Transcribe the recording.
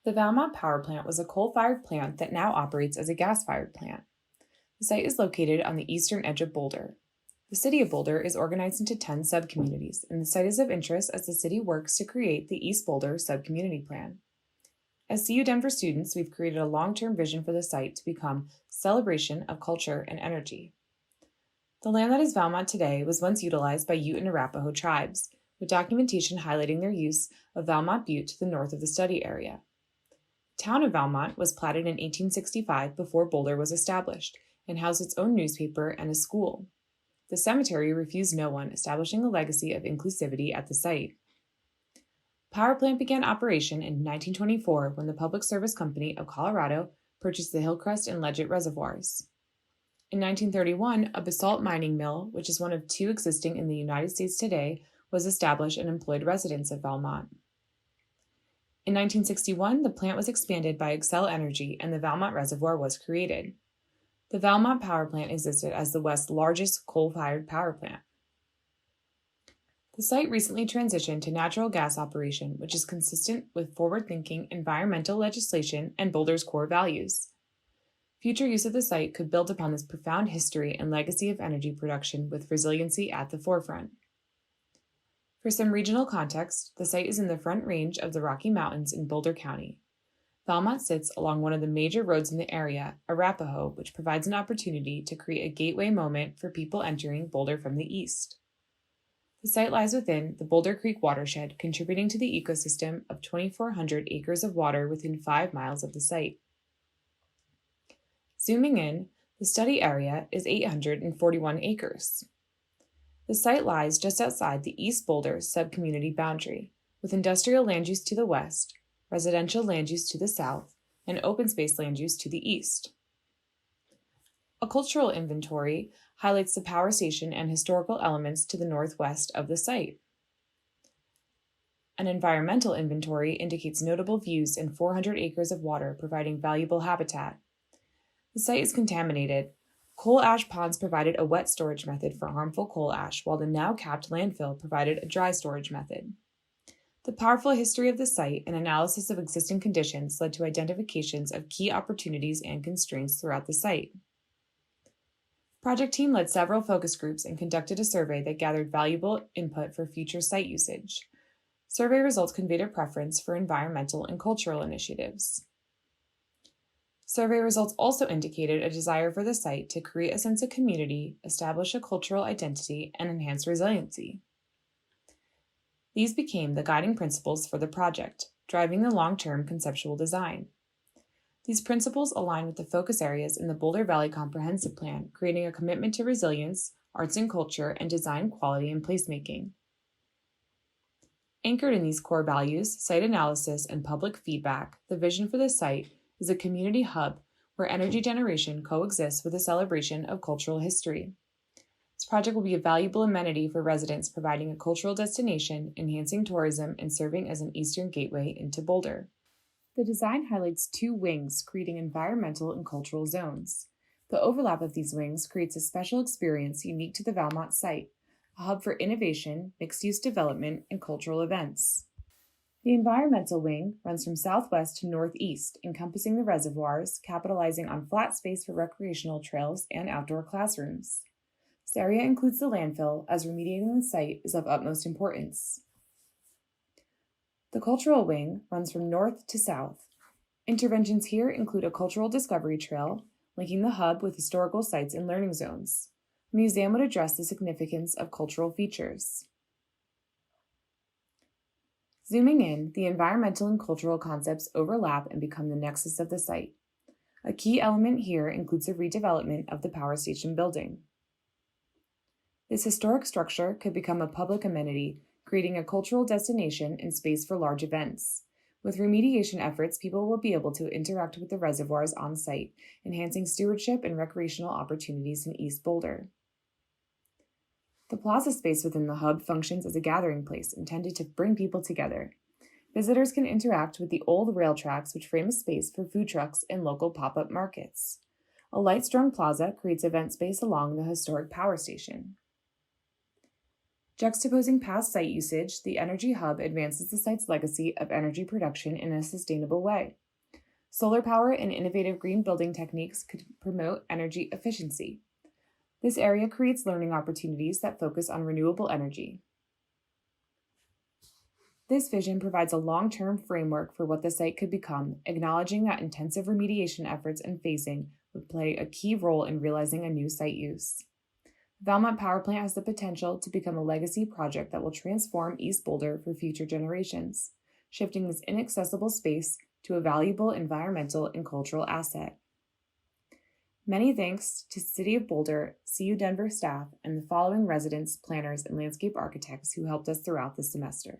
The Valmont power plant was a coal-fired plant that now operates as a gas-fired plant. The site is located on the eastern edge of Boulder. The City of Boulder is organized into 10 subcommunities, and the site is of interest as the city works to create the East Boulder Subcommunity Plan. As CU Denver students, we've created a long-term vision for the site to become a celebration of culture and energy. The land that is Valmont today was once utilized by Ute and Arapaho tribes, with documentation highlighting their use of Valmont Butte to the north of the study area. The town of Valmont was platted in 1865 before Boulder was established and housed its own newspaper and a school. The cemetery refused no one, establishing a legacy of inclusivity at the site. Power plant began operation in 1924 when the Public Service Company of Colorado purchased the Hillcrest and Leggett reservoirs. In 1931, a basalt mining mill, which is one of two existing in the United States today, was established and employed residents of Valmont. In 1961, the plant was expanded by Xcel Energy and the Valmont Reservoir was created. The Valmont power plant existed as the West's largest coal-fired power plant. The site recently transitioned to natural gas operation, which is consistent with forward-thinking environmental legislation and Boulder's core values. Future use of the site could build upon this profound history and legacy of energy production with resiliency at the forefront. For some regional context, the site is in the Front Range of the Rocky Mountains in Boulder County. Valmont sits along one of the major roads in the area, Arapaho, which provides an opportunity to create a gateway moment for people entering Boulder from the east. The site lies within the Boulder Creek watershed, contributing to the ecosystem of 2,400 acres of water within 5 miles of the site. Zooming in, the study area is 841 acres. The site lies just outside the East Boulder subcommunity boundary, with industrial land use to the west, residential land use to the south, and open space land use to the east. A cultural inventory highlights the power station and historical elements to the northwest of the site. An environmental inventory indicates notable views and 400 acres of water, providing valuable habitat. The site is contaminated. Coal ash ponds provided a wet storage method for harmful coal ash, while the now capped landfill provided a dry storage method. The powerful history of the site and analysis of existing conditions led to identifications of key opportunities and constraints throughout the site. The project team led several focus groups and conducted a survey that gathered valuable input for future site usage. Survey results conveyed a preference for environmental and cultural initiatives. Survey results also indicated a desire for the site to create a sense of community, establish a cultural identity, and enhance resiliency. These became the guiding principles for the project, driving the long-term conceptual design. These principles align with the focus areas in the Boulder Valley Comprehensive Plan, creating a commitment to resilience, arts and culture, and design quality and placemaking. Anchored in these core values, site analysis, and public feedback, the vision for the site is a community hub where energy generation coexists with a celebration of cultural history. This project will be a valuable amenity for residents, providing a cultural destination, enhancing tourism, and serving as an eastern gateway into Boulder. The design highlights 2 wings, creating environmental and cultural zones. The overlap of these wings creates a special experience unique to the Valmont site, a hub for innovation, mixed-use development, and cultural events. The environmental wing runs from southwest to northeast, encompassing the reservoirs, capitalizing on flat space for recreational trails and outdoor classrooms. This area includes the landfill, as remediating the site is of utmost importance. The cultural wing runs from north to south. Interventions here include a cultural discovery trail, linking the hub with historical sites and learning zones. A museum would address the significance of cultural features. Zooming in, the environmental and cultural concepts overlap and become the nexus of the site. A key element here includes a redevelopment of the power station building. This historic structure could become a public amenity, creating a cultural destination and space for large events. With remediation efforts, people will be able to interact with the reservoirs on site, enhancing stewardship and recreational opportunities in East Boulder. The plaza space within the hub functions as a gathering place intended to bring people together. Visitors can interact with the old rail tracks, which frame a space for food trucks and local pop-up markets. A light-strung plaza creates event space along the historic power station. Juxtaposing past site usage, the Energy Hub advances the site's legacy of energy production in a sustainable way. Solar power and innovative green building techniques could promote energy efficiency. This area creates learning opportunities that focus on renewable energy. This vision provides a long-term framework for what the site could become, acknowledging that intensive remediation efforts and phasing would play a key role in realizing a new site use. The Valmont Power Plant has the potential to become a legacy project that will transform East Boulder for future generations, shifting this inaccessible space to a valuable environmental and cultural asset. Many thanks to City of Boulder, CU Denver staff, and the following residents, planners, and landscape architects who helped us throughout this semester.